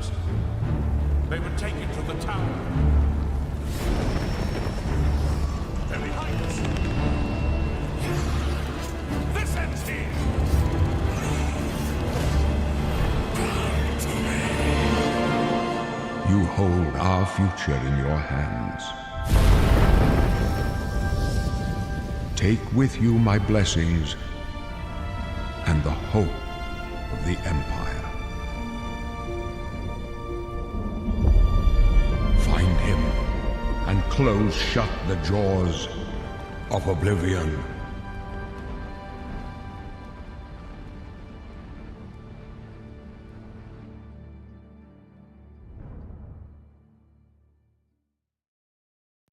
recognized. They would take it to the tower. They're behind us. This ends here. You hold our future in your hands. Take with you my blessings and the hope of the Empire. Find him and close shut the jaws of Oblivion.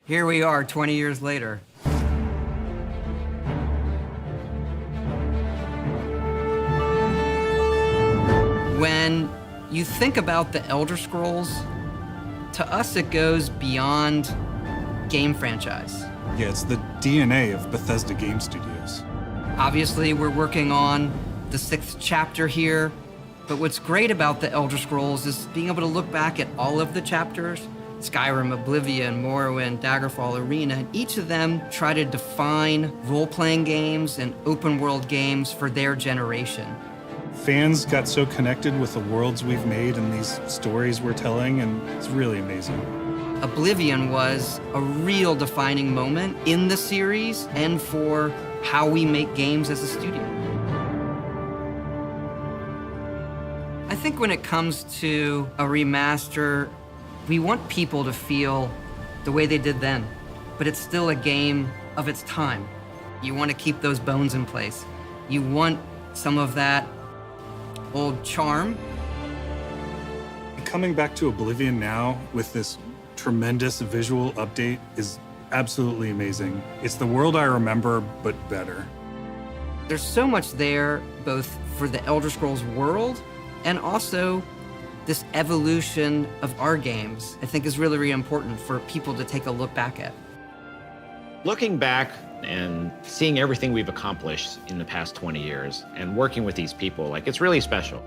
Here we are 20 years later. When you think about the Elder Scrolls, to us it goes beyond game franchise. Yeah, it's the DNA of Bethesda Game Studios. Obviously, we're working on the 6th chapter here, but what's great about the Elder Scrolls is being able to look back at all of the chapters, Skyrim, Oblivion, Morrowind, Daggerfall, Arena, and each of them try to define role-playing games and open-world games for their generation. Fans got so connected with the worlds we've made and these stories we're telling, and it's really amazing. Oblivion was a real defining moment in the series and for how we make games as a studio. I think when it comes to a remaster, we want people to feel the way they did then, but it's still a game of its time. You want to keep those bones in place. You want some of that old charm. Coming back to Oblivion now with this tremendous visual update is absolutely amazing. It's the world I remember, but better. There's so much there, both for the Elder Scrolls world and also this evolution of our games, I think is really, really important for people to take a look back at. Looking back and seeing everything we've accomplished in the past 20 years and working with these people, like, it's really special.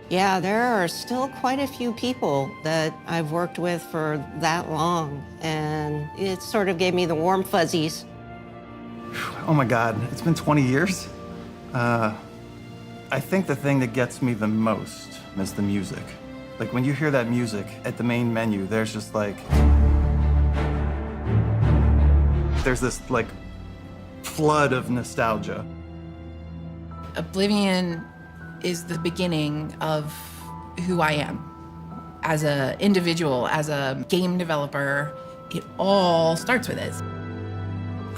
Yeah, there are still quite a few people that I've worked with for that long, and it sort of gave me the warm fuzzies. Oh my God, it's been 20 years? I think the thing that gets me the most is the music. Like, when you hear that music at the main menu, there's just like, there's this like flood of nostalgia. Oblivion is the beginning of who I am. As an individual, as a game developer, it all starts with it.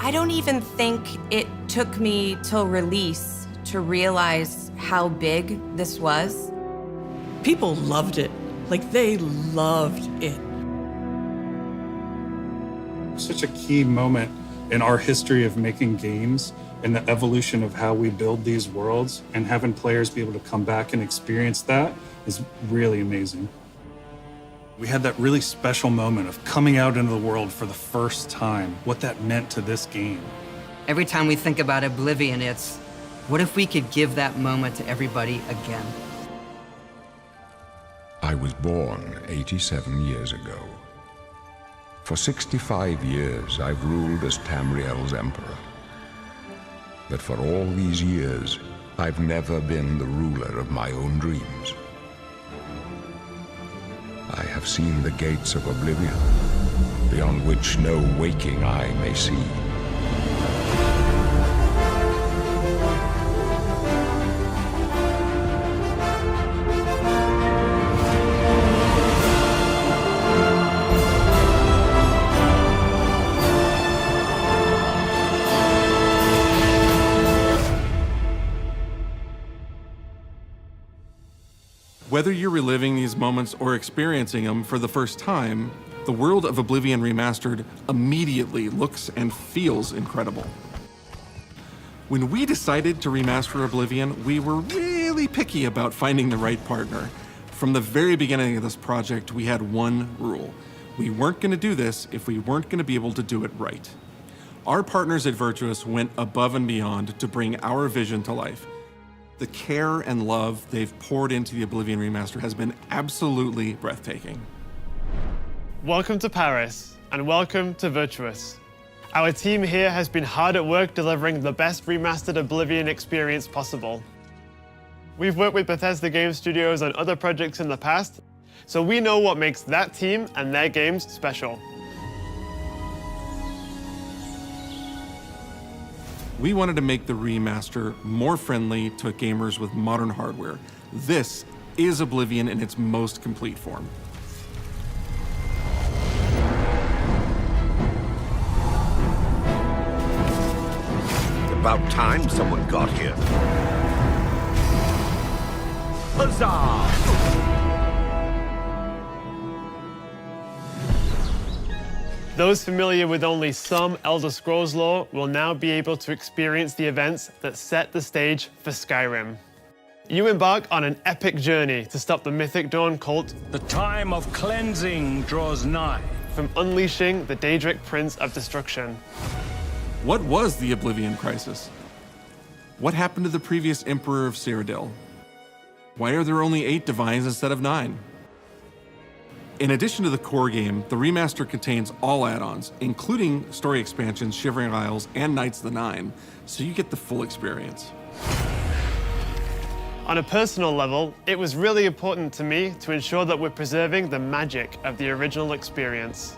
I don't even think it took me till release to realize how big this was. People loved it. Like, they loved it. Such a key moment in our history of making games and the evolution of how we build these worlds, and having players be able to come back and experience that is really amazing. We had that really special moment of coming out into the world for the first time, what that meant to this game. Every time we think about Oblivion, it's, what if we could give that moment to everybody again? I was born 87 years ago. For 65 years, I've ruled as Tamriel's emperor. But for all these years, I've never been the ruler of my own dreams. I have seen the gates of Oblivion, beyond which no waking eye may see. Whether you're reliving these moments or experiencing them for the first time, the world of Oblivion Remastered immediately looks and feels incredible. When we decided to remaster Oblivion, we were really picky about finding the right partner. From the very beginning of this project, we had one rule. We weren't going to do this if we weren't going to be able to do it right. Our partners at Virtuous went above and beyond to bring our vision to life. The care and love they've poured into the Oblivion Remaster has been absolutely breathtaking. Welcome to Paris, and welcome to Virtuous. Our team here has been hard at work delivering the best remastered Oblivion experience possible. We've worked with Bethesda Game Studios on other projects in the past, so we know what makes that team and their games special. We wanted to make the remaster more friendly to gamers with modern hardware. This is Oblivion in its most complete form. About time someone got here. Huzzah! Those familiar with only some Elder Scrolls lore will now be able to experience the events that set the stage for Skyrim. You embark on an epic journey to stop the Mythic Dawn cult. The time of cleansing draws nigh. From unleashing the Daedric Prince of Destruction. What was the Oblivion Crisis? What happened to the previous Emperor of Cyrodiil? Why are there only 8 divines instead of 9? In addition to the core game, the remaster contains all add-ons, including story expansions, Shivering Isles, and Knights of the Nine, so you get the full experience. On a personal level, it was really important to me to ensure that we're preserving the magic of the original experience.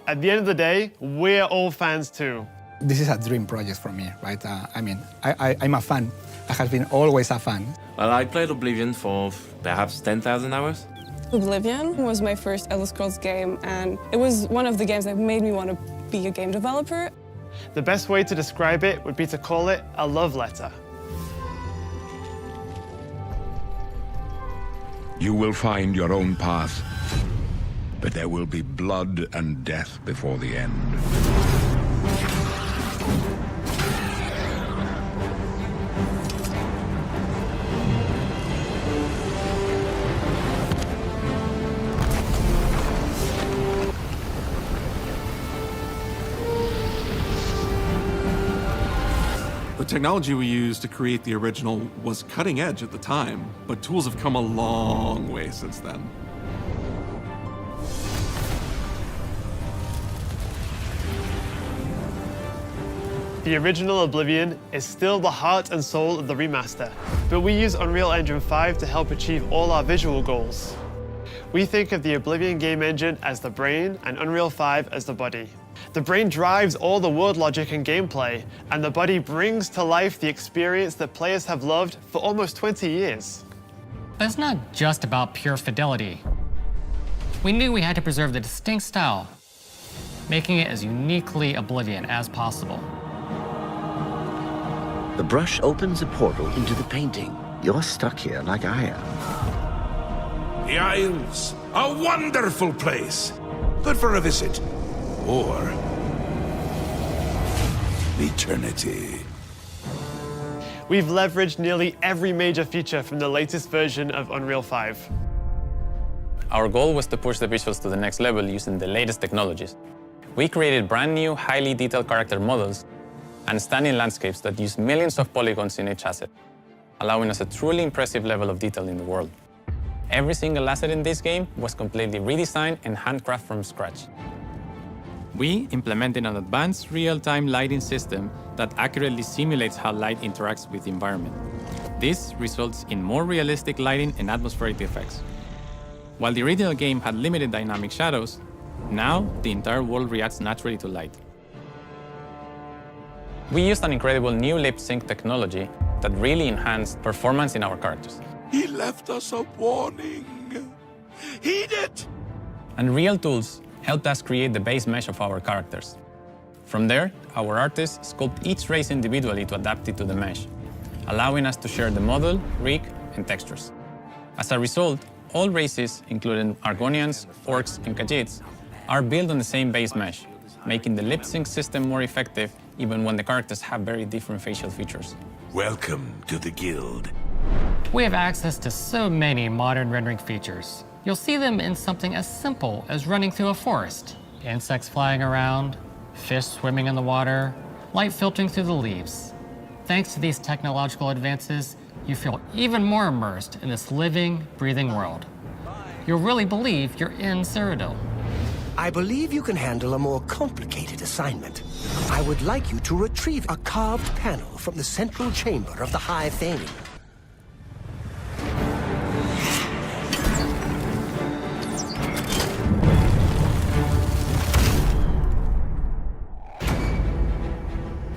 At the end of the day, we're all fans too. This is a dream project for me, right? I'm a fan. I have been always a fan. Well, I played Oblivion for perhaps 10,000 hours. Oblivion was my first Elder Scrolls game, and it was one of the games that made me want to be a game developer. The best way to describe it would be to call it a love letter. You will find your own path, but there will be blood and death before the end. The technology we used to create the original was cutting edge at the time, but tools have come a long way since then. The original Oblivion is still the heart and soul of the remaster, but we use Unreal Engine 5 to help achieve all our visual goals. We think of the Oblivion game engine as the brain and Unreal 5 as the body. The brain drives all the world logic and gameplay, and the body brings to life the experience that players have loved for almost 20 years. But it's not just about pure fidelity. We knew we had to preserve the distinct style, making it as uniquely Oblivion as possible. The brush opens a portal into the painting. You're stuck here like I am. The Isles, a wonderful place. Good for a visit. Or eternity. We've leveraged nearly every major feature from the latest version of Unreal 5. Our goal was to push the visuals to the next level using the latest technologies. We created brand new, highly detailed character models and stunning landscapes that use millions of polygons in each asset, allowing us a truly impressive level of detail in the world. Every single asset in this game was completely redesigned and handcrafted from scratch. We implemented an advanced real-time lighting system that accurately simulates how light interacts with the environment. This results in more realistic lighting and atmospheric effects. While the original game had limited dynamic shadows, now the entire world reacts naturally to light. We used an incredible new lip sync technology that really enhanced performance in our characters. He left us a warning. Heed it! And real tools helped us create the base mesh of our characters. From there, our artists sculpt each race individually to adapt it to the mesh, allowing us to share the model, rig, and textures. As a result, all races, including Argonians, Orcs, and Khajiits, are built on the same base mesh, making the lip sync system more effective even when the characters have very different facial features. Welcome to the Guild. We have access to so many modern rendering features. You'll see them in something as simple as running through a forest. Insects flying around, fish swimming in the water, light filtering through the leaves. Thanks to these technological advances, you feel even more immersed in this living, breathing world. You'll really believe you're in Cyrodiil. I believe you can handle a more complicated assignment. I would like you to retrieve a carved panel from the central chamber of the High Thane.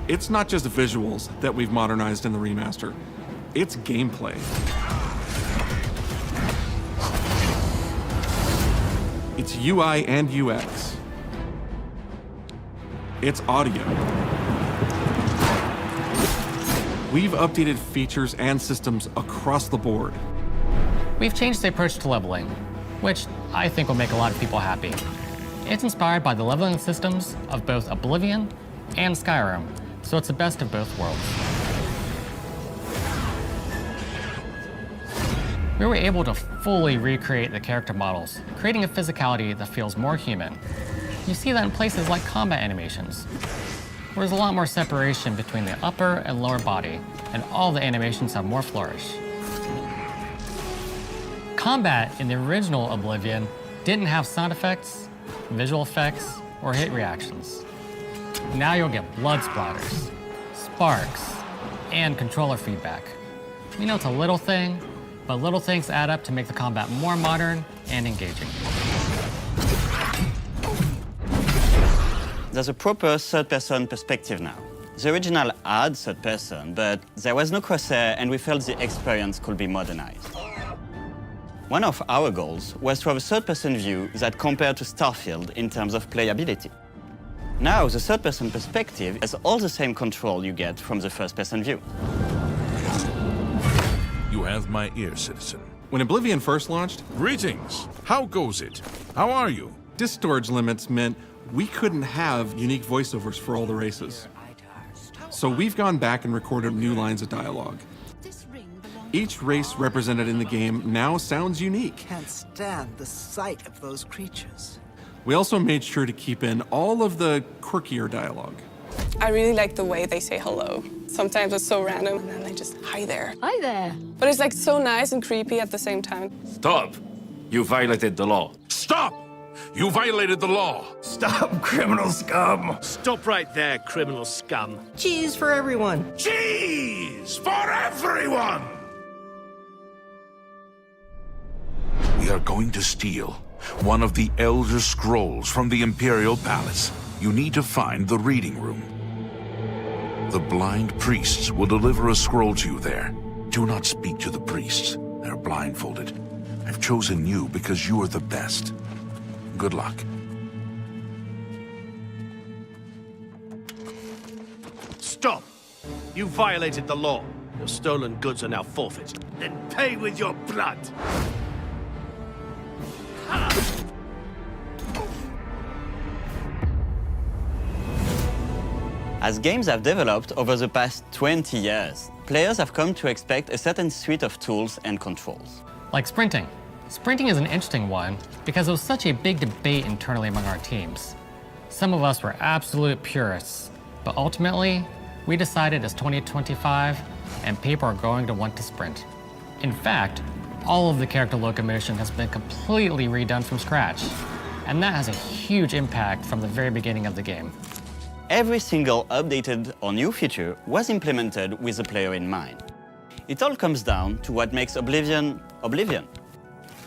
It's not just visuals that we've modernized in the remaster, it's gameplay. It's UI and UX. It's audio. We've updated features and systems across the board. We've changed the approach to leveling, which I think will make a lot of people happy. It's inspired by the leveling systems of both Oblivion and Skyrim, so it's the best of both worlds. We were able to fully recreate the character models, creating a physicality that feels more human. You see that in places like combat animations, where there's a lot more separation between the upper and lower body, and all the animations have more flourish. Combat in the original Oblivion didn't have sound effects, visual effects, or hit reactions. Now you'll get blood splatters, sparks, and controller feedback. We know it's a little thing, but little things add up to make the combat more modern and engaging. There's a proper third-person perspective now. The original had third-person, but there was no crosshair, and we felt the experience could be modernized. One of our goals was to have a third-person view that compared to Starfield in terms of playability. Now, the third-person perspective has all the same control you get from the first-person view. You have my ear, citizen. When Oblivion first launched, Greetings. How goes it? How are you? disk storage limits meant we couldn't have unique voiceovers for all the races. So we've gone back and recorded new lines of dialogue. Each race represented in the game now sounds unique. Can't stand the sight of those creatures. We also made sure to keep in all of the quirkier dialogue. I really like the way they say hello. Sometimes it's so random, and then they just, hi there. Hi there. But it's like so nice and creepy at the same time. Stop! You violated the law. Stop! You violated the law. Stop, criminal scum. Stop right there, criminal scum. Cheese for everyone. Cheese for everyone! We are going to steal one of the Elder Scrolls from the Imperial Palace. You need to find the reading room. The blind priests will deliver a scroll to you there. Do not speak to the priests. They're blindfolded. I've chosen you because you are the best. Good luck. Stop! You violated the law. Your stolen goods are now forfeit. Then pay with your blood. As games have developed over the past 20 years, players have come to expect a certain suite of tools and controls. Like sprinting. Sprinting is an interesting one because it was such a big debate internally among our teams. Some of us were absolute purists, but ultimately, we decided it's 2025 and people are going to want to sprint. In fact, all of the character locomotion has been completely redone from scratch, and that has a huge impact from the very beginning of the game. Every single updated or new feature was implemented with the player in mind. It all comes down to what makes Oblivion, Oblivion.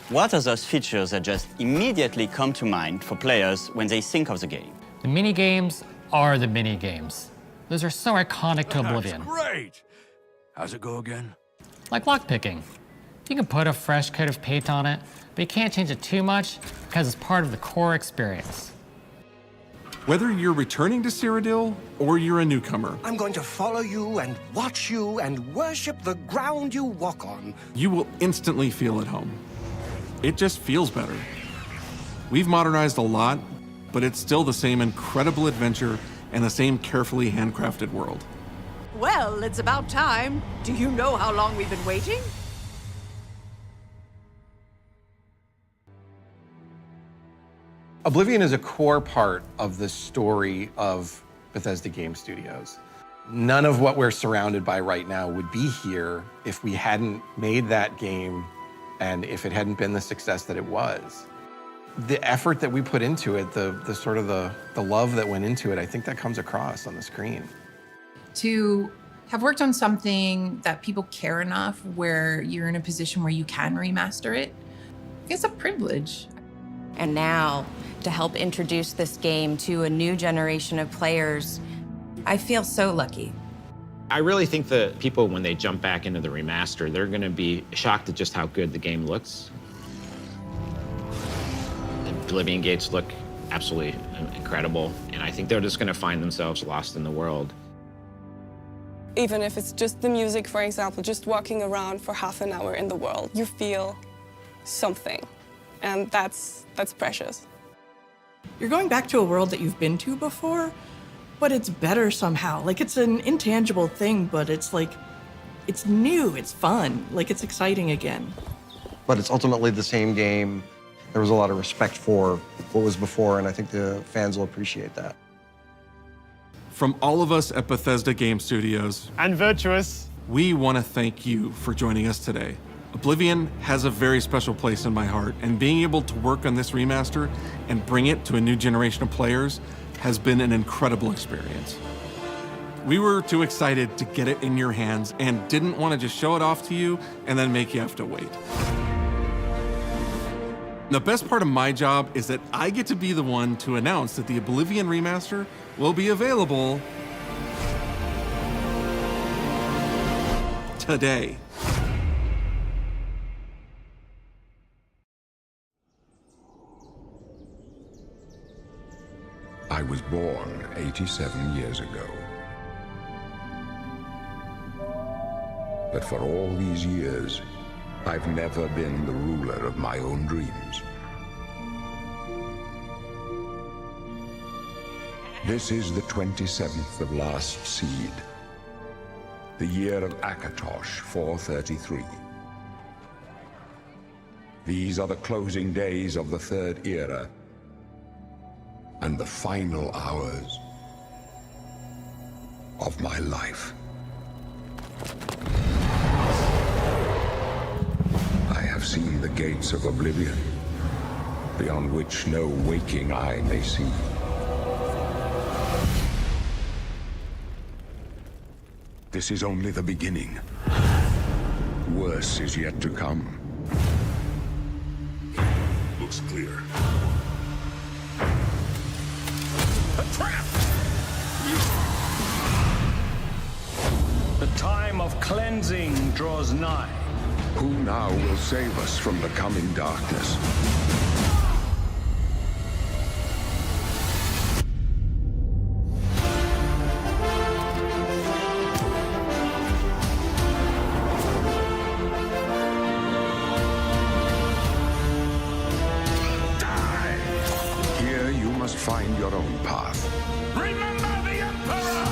What are those features that just immediately come to mind for players when they think of the game? The mini-games are the mini-games. Those are so iconic to Oblivion. Great! How's it go again? Like lockpicking. You can put a fresh coat of paint on it, but you can't change it too much because it's part of the core experience. Whether you're returning to Cyrodiil or you're a newcomer, I'm going to follow you and watch you and worship the ground you walk on. you will instantly feel at home. It just feels better. We've modernized a lot, but it's still the same incredible adventure and the same carefully handcrafted world. Well, it's about time. Do you know how long we've been waiting? Oblivion is a core part of the story of Bethesda Game Studios. None of what we're surrounded by right now would be here if we hadn't made that game and if it hadn't been the success that it was. The effort that we put into it, the sort of the love that went into it, I think that comes across on the screen. To have worked on something that people care enough where you're in a position where you can remaster it, it's a privilege. And now, to help introduce this game to a new generation of players, I feel so lucky. I really think that people, when they jump back into the remaster, they're going to be shocked at just how good the game looks. The Oblivion gates look absolutely incredible, and I think they're just going to find themselves lost in the world. Even if it's just the music, for example, just walking around for half an hour in the world, you feel something, and that's precious. You're going back to a world that you've been to before, but it's better somehow. Like, it's an intangible thing, but it's like, it's new, it's fun, like it's exciting again. But it's ultimately the same game. There was a lot of respect for what was before, and I think the fans will appreciate that. From all of us at Bethesda Game Studios and Virtuous, we want to thank you for joining us today. Oblivion has a very special place in my heart, and being able to work on this remaster and bring it to a new generation of players has been an incredible experience. We were too excited to get it in your hands and didn't want to just show it off to you and then make you have to wait. The best part of my job is that I get to be the one to announce that the Oblivion remaster will be available today. I was born 87 years ago. But for all these years, I've never been the ruler of my own dreams. This is the 27th of Last Seed, the year of Akatosh 433. These are the closing days of the Third Era, and the final hours of my life. I have seen the gates of Oblivion, beyond which no waking eye may see. This is only the beginning. Worse is yet to come. Looks clear. The time of cleansing draws nigh. Who now will save us from the coming darkness? Die! Here you must find your own path. Remember the Emperor!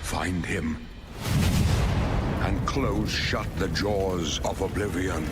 Find him, and close shut the jaws of Oblivion.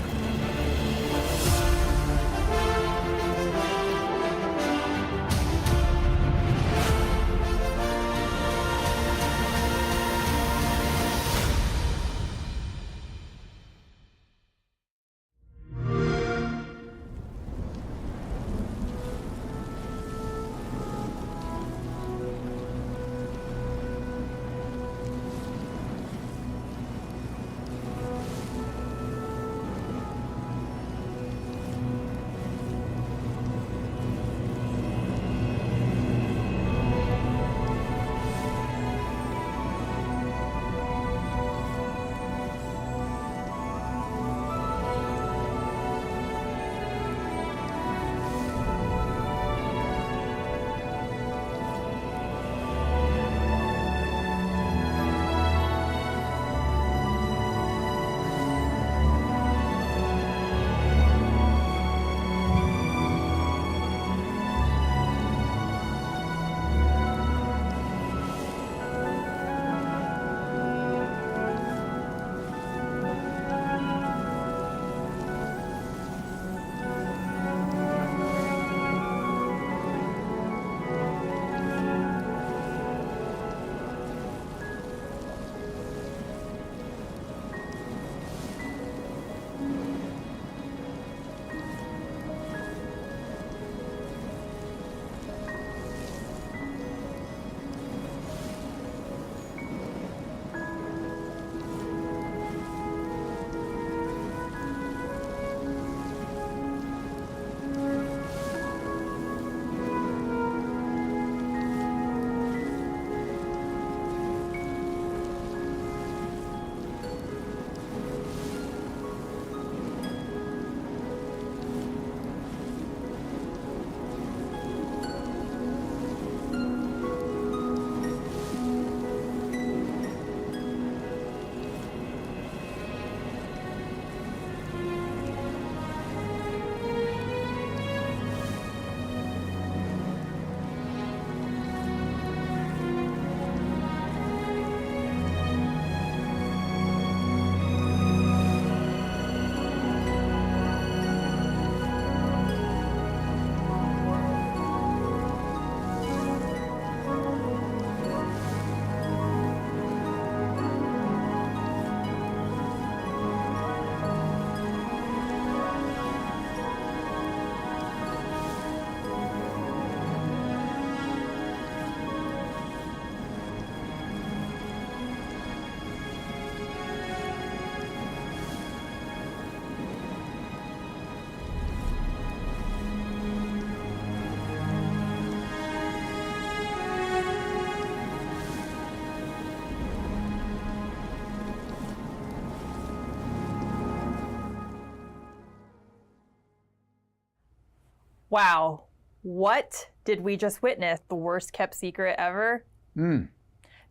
Wow. What did we just witness? The worst kept secret ever?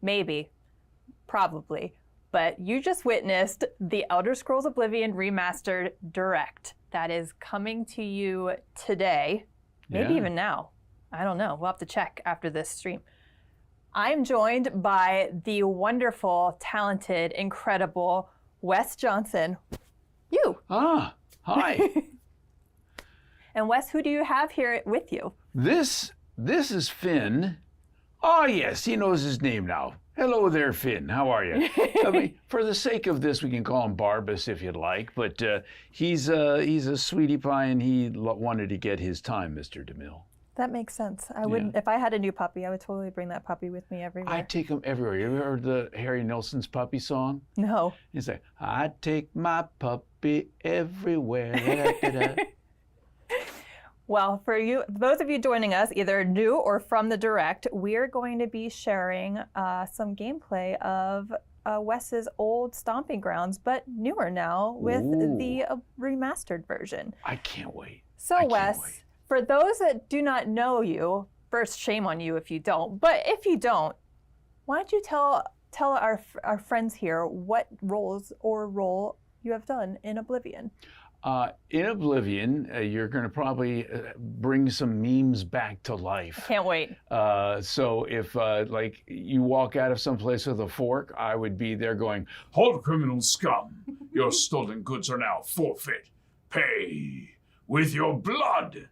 Maybe. Probably. But you just witnessed the Elder Scrolls Oblivion Remastered Direct. That is coming to you today. Maybe even now. I don't know. We'll have to check after this stream. I'm joined by the wonderful, talented, incredible Wes Johnson. You. Ah, hi. And Wes, who do you have here with you? This is Finn. Oh, yes, he knows his name now. Hello there, Finn. How are you? I mean, for the sake of this, we can call him Barbas if you'd like, but he's a sweetie pie and he wanted to get his time, Mr. DeMille. That makes sense. I wouldn't, if I had a new puppy, I would totally bring that puppy with me everywhere. I take him everywhere. You ever heard the Harry Nilsson's puppy song? No. He's like, I take my puppy everywhere. Da-da-da-da. Well, for you, those of you joining us, either new or from the Direct, we're going to be sharing some gameplay of Wes's old stomping grounds, but newer now with the remastered version. I can't wait. So, Wes, for those that do not know you, first, shame on you if you don't, but if you don't, why don't you tell our friends here what role you have done in Oblivion? In Oblivion, you're going to probably bring some memes back to life. Can't wait. So if like you walk out of someplace with a fork, I would be there going, "Hold, criminal scum! Your stolen goods are now forfeit. Pay with your blood."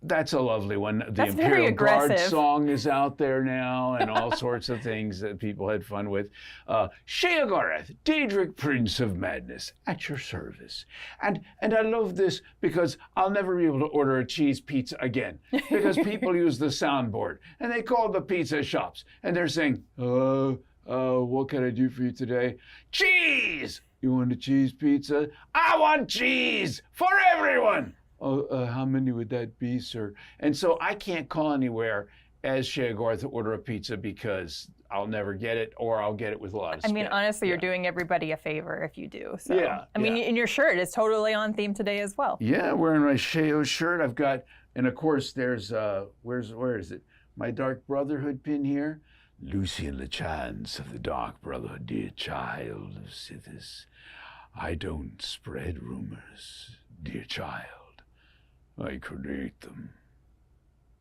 That's a lovely one. The That's very Imperial Guard aggressive. song is out there now, and all sorts of things that people had fun with. Sheogorath, Daedric, Prince of Madness, at your service. And I love this because I'll never be able to order a cheese pizza again because people use the soundboard and they call the pizza shops and they're saying, what can I do for you today? Cheese! You want a cheese pizza? I want cheese for everyone! Oh, how many would that be, sir? And so I can't call anywhere as Sheogorath to order a pizza because I'll never get it or I'll get it with a lot of spit. I mean, honestly, you're doing everybody a favor if you do. So. Yeah, I mean, and your shirt is totally on theme today as well. Yeah, wearing my Sheo shirt. I've got, and of course, there's, where is it? My Dark Brotherhood pin here. Lucian LeChance of the Dark Brotherhood, dear child of Sithis. I don't spread rumors, dear child. I create them.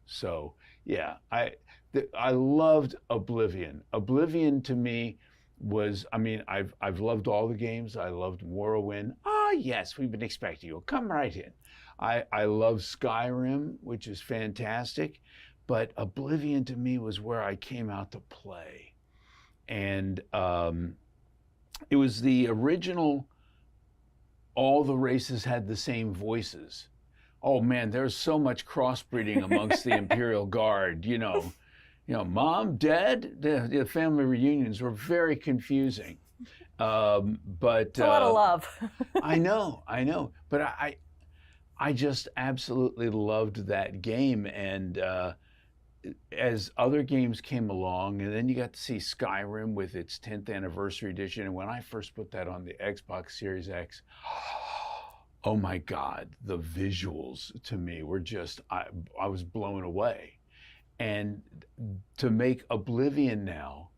So yeah, I loved Oblivion. Oblivion to me was, I mean, I've loved all the games. I loved Morrowind. Ah, yes, we've been expecting you. Come right in. I love Skyrim, which is fantastic, but Oblivion to me was where I came out to play, and it was the original. All the races had the same voices. Oh man, there's so much crossbreeding amongst the Imperial Guard. You know, mom, dad, the family reunions were very confusing. But it's a lot of love. I know, but I just absolutely loved that game. And as other games came along, and then you got to see Skyrim with its 10th anniversary edition. And when I first put that on the Xbox Series X. Oh my God, the visuals to me were just, I was blown away. And to make Oblivion now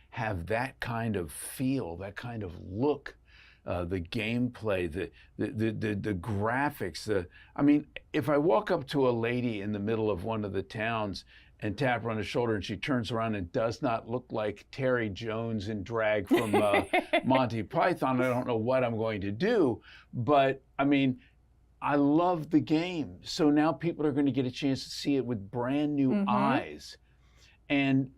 have that kind of feel, that kind of look, the gameplay, the graphics, I mean, if I walk up to a lady in the middle of one of the towns and tap her on the shoulder and she turns around and does not look like Terry Jones in drag from Monty Python, I don't know what I'm going to do. But I mean, I love the game. So now people are going to get a chance to see it with brand new eyes. And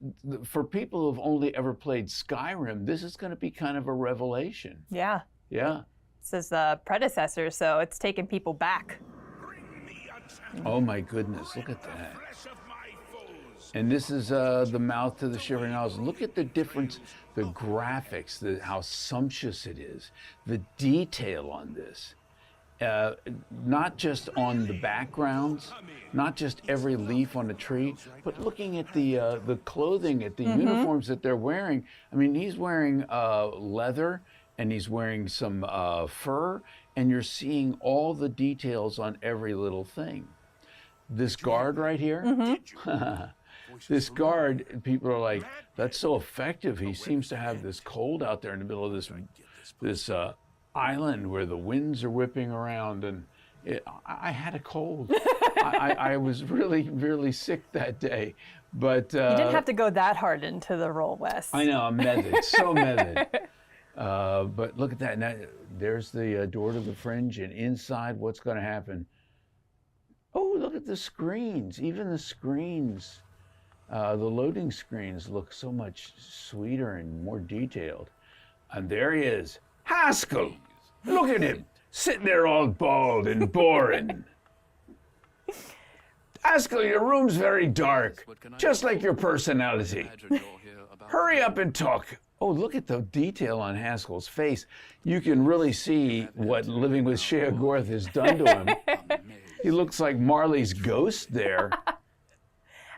for people who've only ever played Skyrim, this is going to be kind of a revelation. Yeah. Yeah. This is the predecessor, so it's taking people back. Oh my goodness, look at that. And this is the mouth to the Shivering Isles. Look at the difference, the graphics, how sumptuous it is, the detail on this. Not just on the backgrounds, not just every leaf on a tree, but looking at the clothing, at the uniforms that they're wearing. I mean, he's wearing leather and he's wearing some fur, and you're seeing all the details on every little thing. this guard right here. This guard, people are like, that's so effective. He seems to have this cold out there in the middle of this island where the winds are whipping around, and I had a cold. I was really, really sick that day. But you didn't have to go that hard into the role, Wes. I know, I'm method, so method. But look at that. Now, there's the door to the fringe, and inside, what's going to happen? Oh, look at the screens. Even the screens, the loading screens look so much sweeter and more detailed. And there he is, Haskell. Look at him, sitting there all bald and boring. Haskell, your room's very dark, just like your personality. Hurry up and talk. Oh, look at the detail on Haskell's face. You can really see what living with Shea Gorth has done to him. He looks like Marley's ghost there.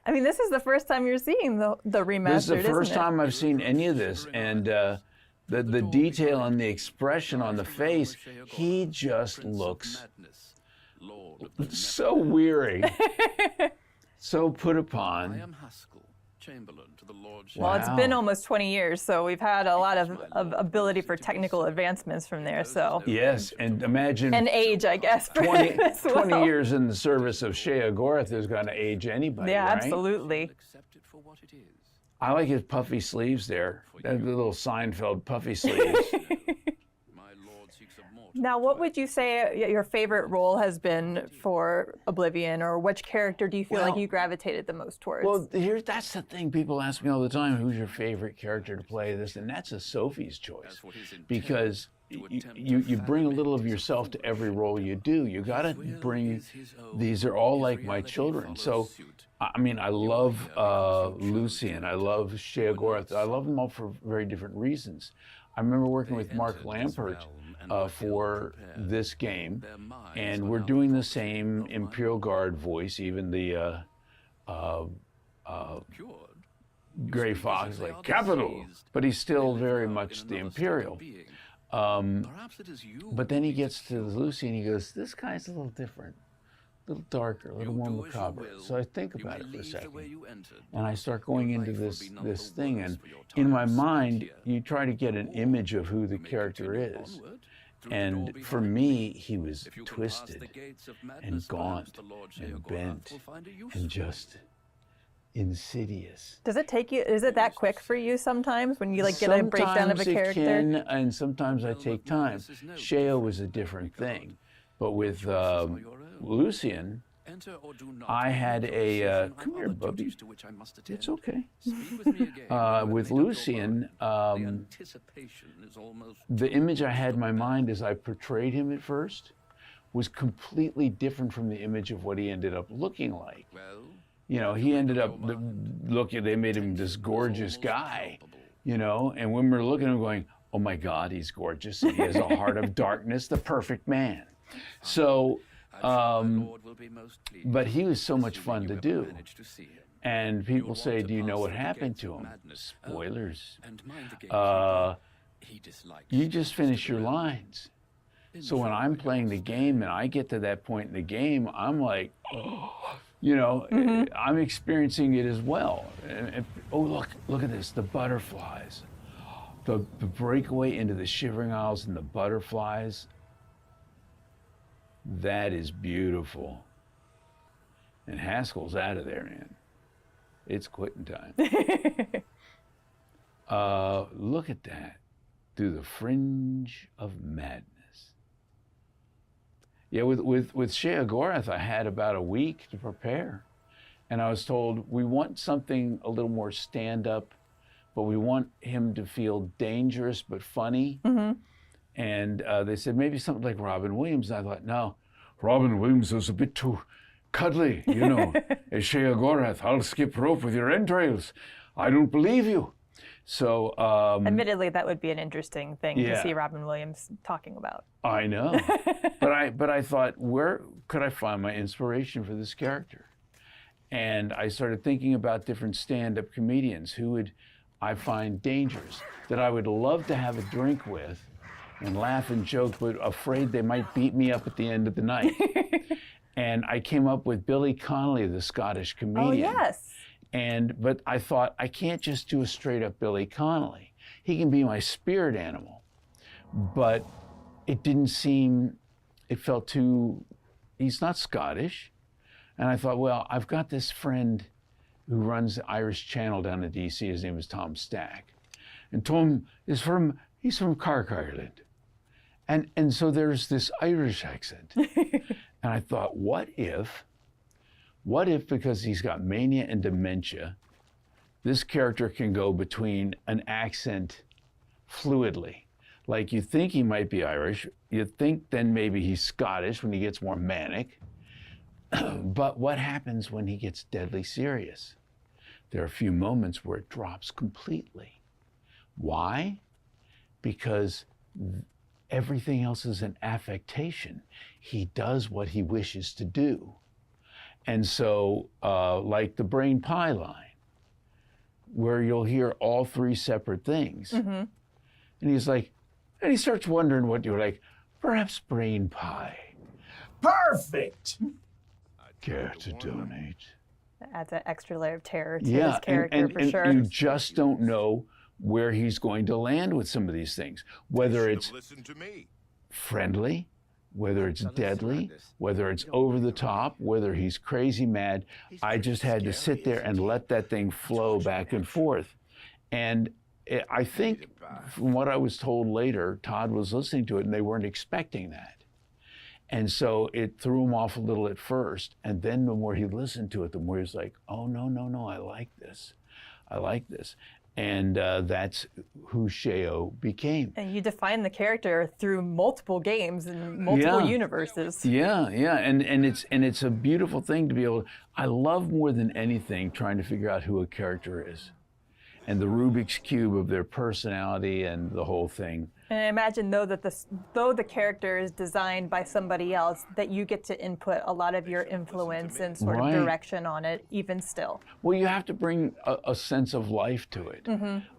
I mean, this is the first time you're seeing the remastered, This is the first isn't it? time I've seen any of this, and the detail and the expression on the face, he just looks so weary, so put upon. Well, it's been almost 20 years, so we've had a lot of ability for technical advancements from there. So Yes, and imagine and age, I guess. for 20, him as well. 20 years in the service of Shea Gorth is going to age anybody, Yeah, right? absolutely. I like his puffy sleeves there, the little Seinfeld puffy sleeves. Now, what would you say your favorite role has been for Oblivion, or which character do you feel like you gravitated the most towards? Well, that's the thing. People ask me all the time, who's your favorite character to play this? And that's a Sophie's choice. Because you bring a little of yourself to every role you do. You got to bring, these are all like my children. So, I mean, I love Lucian. I love Shea Gorth. I love them all for very different reasons. I remember working with Mark Lampert for this game, and we're doing the same Imperial Guard voice, even the Gray Fox, like, capital, but he's still very much the Imperial. But then he gets to Lucy and he goes, this guy's a little different, a little darker, a little more macabre. So I think about it for a second, and I start going into this thing, and in my mind, you try to get an image of who the character is. And for me, he was twisted and gaunt and bent and just insidious. Does it take you, is it that quick for you sometimes when you get a breakdown of a character? Sometimes it can, and sometimes I take time. Shea was a different thing. But with Lucian, I had a, come here, Bubby. It's okay. With Lucian, the image I had in my mind as I portrayed him at first was completely different from the image of what he ended up looking like. You know, he ended up looking, they made him this gorgeous guy, you know, and when we're looking at him going, oh my God, he's gorgeous. And he has a heart of darkness, the perfect man. So, but he was so much fun to do. And people say, do you know what happened to him? Spoilers. You just finish your lines. So when I'm playing the game and I get to that point in the game, I'm like, oh, you know, I'm experiencing it as well. And, oh, look at this, the butterflies. The breakaway into the Shivering Isles and the butterflies. That is beautiful. And Haskell's out of there, man. It's quitting time. Look at that. Through the fringe of madness. Yeah, with Shea Gorth, I had about a week to prepare. And I was told, we want something a little more stand-up, but we want him to feel dangerous but funny. And they said, maybe something like Robin Williams. And I thought, no, Robin Williams was a bit too cuddly, you know. As Shea Gorth, I'll skip rope with your entrails. I don't believe you. So, admittedly, that would be an interesting thing to Yeah. see Robin Williams talking about. I know. but I thought, where could I find my inspiration for this character? And I started thinking about different stand-up comedians who would I find dangerous, that I would love to have a drink with and laugh and joke, but afraid they might beat me up at the end of the night. And I came up with Billy Connolly, the Scottish comedian. Oh, yes. But I thought, I can't just do a straight up Billy Connolly. He can be my spirit animal. But it didn't seem, it felt too, he's not Scottish. And I thought, well, I've got this friend who runs the Irish Channel down in DC. His name is Tom Stack. And Tom he's from Cork, Ireland. And so there's this Irish accent. And I thought, what if, because he's got mania and dementia, this character can go between an accent fluidly. Like you think he might be Irish, you think then maybe he's Scottish when he gets more manic. But what happens when he gets deadly serious? There are a few moments where it drops completely. Why? Because everything else is an affectation. He does what he wishes to do. And so, like the brain pie line, where you'll hear all three separate things. And he's like, and he starts wondering what you're like, perhaps brain pie. Perfect! Care to donate? That adds an extra layer of terror to his character, for sure. And you just don't know where he's going to land with some of these things. Whether it's friendly, whether it's deadly, whether it's over the top, whether he's crazy mad. I just had to sit there and let that thing flow back and forth. And I think from what I was told later, Todd was listening to it and they weren't expecting that. And so it threw him off a little at first. And then the more he listened to it, the more he was like, oh, no, I like this. I like this. And that's who Sheo became. And you define the character through multiple games and multiple universes. Yeah, and it's a beautiful thing to be able to, I love more than anything trying to figure out who a character is. And the Rubik's Cube of their personality and the whole thing. And I imagine, though, that though the character is designed by somebody else, that you get to input a lot of your influence and sort of direction on it, even still. Well, you have to bring a sense of life to it.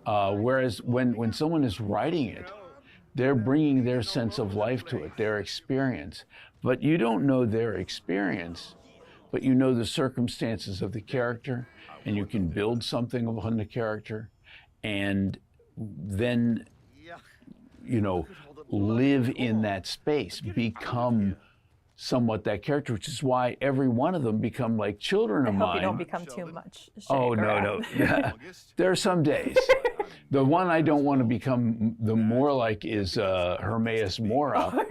Whereas when someone is writing it, they're bringing their sense of life to it, their experience. But you don't know their experience, but you know the circumstances of the character, and you can build something upon the character, and then, live in that space, become somewhat that character, which is why every one of them become like children of mine. I hope you don't become too much. Oh, no. There are some days. The one I don't want to become the more like is Hermaeus Mora.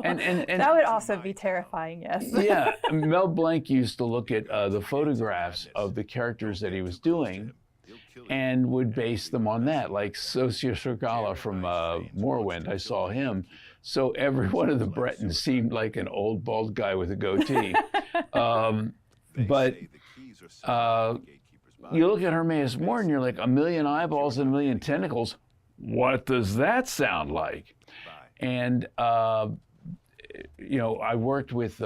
And that would also be terrifying, yes. Yeah, Mel Blanc used to look at the photographs of the characters that he was doing and would base them on that, like Socio Sirgala from Morrowind. I saw him. So every one of the Bretons seemed like an old bald guy with a goatee. But you look at Hermaeus Mora and you're like, a million eyeballs and a million tentacles. What does that sound like? And, I worked with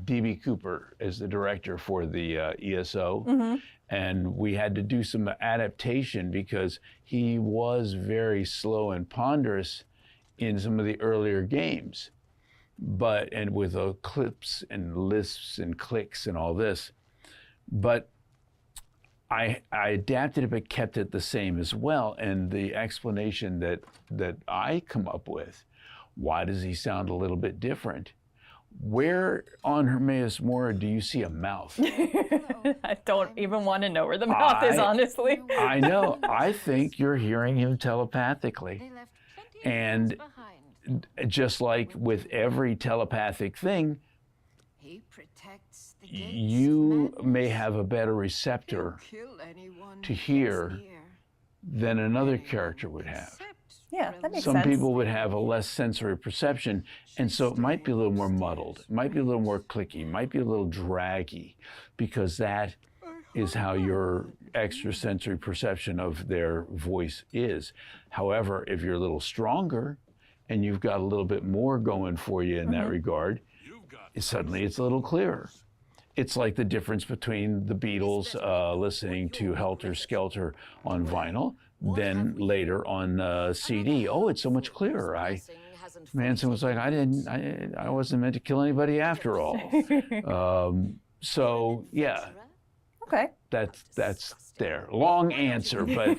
D.B. Cooper as the director for the ESO. And we had to do some adaptation because he was very slow and ponderous in some of the earlier games, and with clips and lisps and clicks and all this. But I adapted it but kept it the same as well. And the explanation that I come up with, why does he sound a little bit different? Where on Hermaeus Mora do you see a mouth? I don't even want to know where the mouth is, honestly. I know. I think you're hearing him telepathically. And just like with every telepathic thing, you may have a better receptor to hear than another character would have. Yeah, that makes sense. sense. Some people would have a less sensory perception, and so it might be a little more muddled. It might be a little more clicky, might be a little draggy, because that is how your extrasensory perception of their voice is. However, if you're a little stronger and you've got a little bit more going for you in that regard, suddenly it's a little clearer. It's like the difference between the Beatles listening to Helter Skelter on vinyl, then later on CD. Oh, it's so much clearer. Manson was like, I wasn't meant to kill anybody after all. So yeah. Okay. That's there. Long answer, but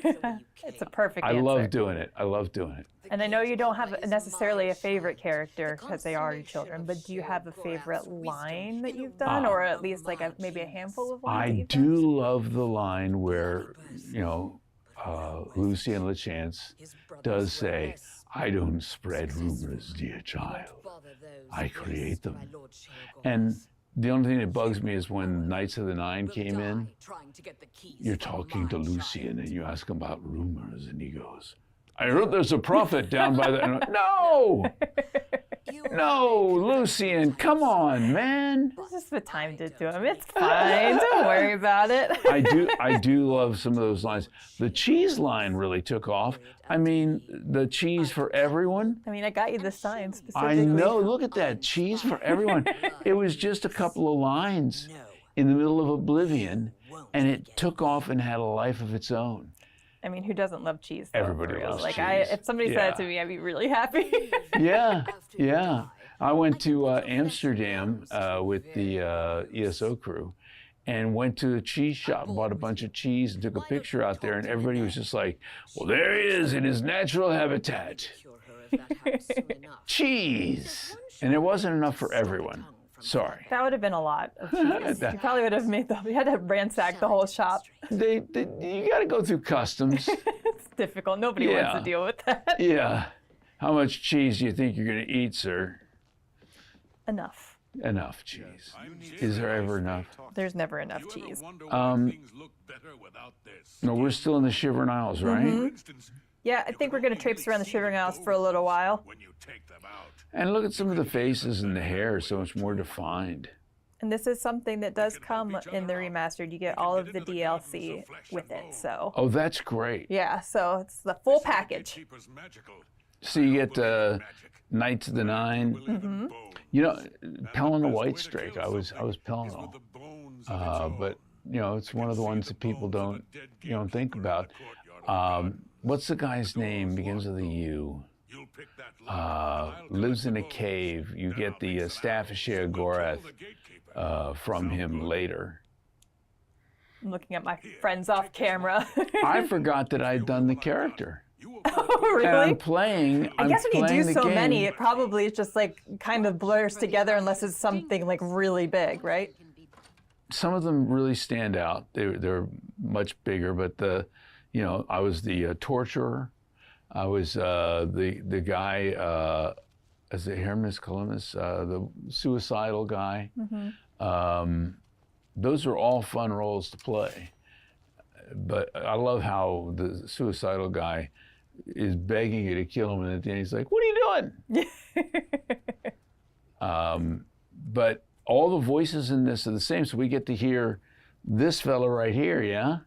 it's a perfect I answer. love doing it. I love doing it. And I know you don't have necessarily a favorite character because they are your children, but do you have a favorite line that you've done, or at least like maybe a handful of lines? I do love the line where, you know, Lucien LeChance does say, "I don't spread rumors, dear child. I create them." And the only thing that bugs me is when Knights of the Nine came in, you're talking to Lucien and you ask him about rumors, and he goes, "I heard there's a prophet down by the..." No! No, Lucien, come on, man. It's just what time did to him. It's fine. Don't worry about it. I do love some of those lines. The cheese line really took off. I mean, the cheese for everyone. I mean, I got you the sign specifically. I know. Look at that. Cheese for everyone. It was just a couple of lines in the middle of Oblivion, and it took off and had a life of its own. I mean, who doesn't love cheese? Though, Everybody loves like, cheese. If somebody said it to me, I'd be really happy. Yeah. I went to Amsterdam with the ESO crew and went to a cheese shop, bought a bunch of cheese and took a picture out there, and everybody was just like, "Well, there he is in his natural habitat. Cheese." And it wasn't enough for everyone. Sorry. That would have been a lot of cheese. You probably would have made you had to ransack the whole shop. You got to go through customs. It's difficult. Nobody wants to deal with that. Yeah. How much cheese do you think you're going to eat, sir? Enough. Enough cheese. Is there ever enough? There's never enough cheese. No, we're still in the Shivering Isles, right? Mm-hmm. Yeah, I think we're going to traipse around the Shivering Isles for a little while. And look at some of the faces and the hair, so much more defined. And this is something that does come in the remastered. You get all of the DLC with it, so. Oh, that's great. Yeah, so it's the full package. So you get Knights of the Nine. Mm-hmm. You know, Pelennor Whitestrake. I was Pelennor, but you know, it's one of the ones that people don't think about. What's the guy's name? Begins with a U. Lives in a cave. You get the Staff of Sheogorath from him later. I'm looking at my friends off camera. I forgot that I'd done the character. Oh, really? And I'm playing. I guess when you do so game. many, it probably is just like kind of blurs together unless it's something like really big, right? Some of them really stand out. They're much bigger, but I was the torturer. I was the guy as the Hermes Columbus, the suicidal guy. Mm-hmm. Those are all fun roles to play. But I love how the suicidal guy is begging you to kill him, and at the end he's like, "What are you doing?" But all the voices in this are the same, so we get to hear this fella right here, yeah?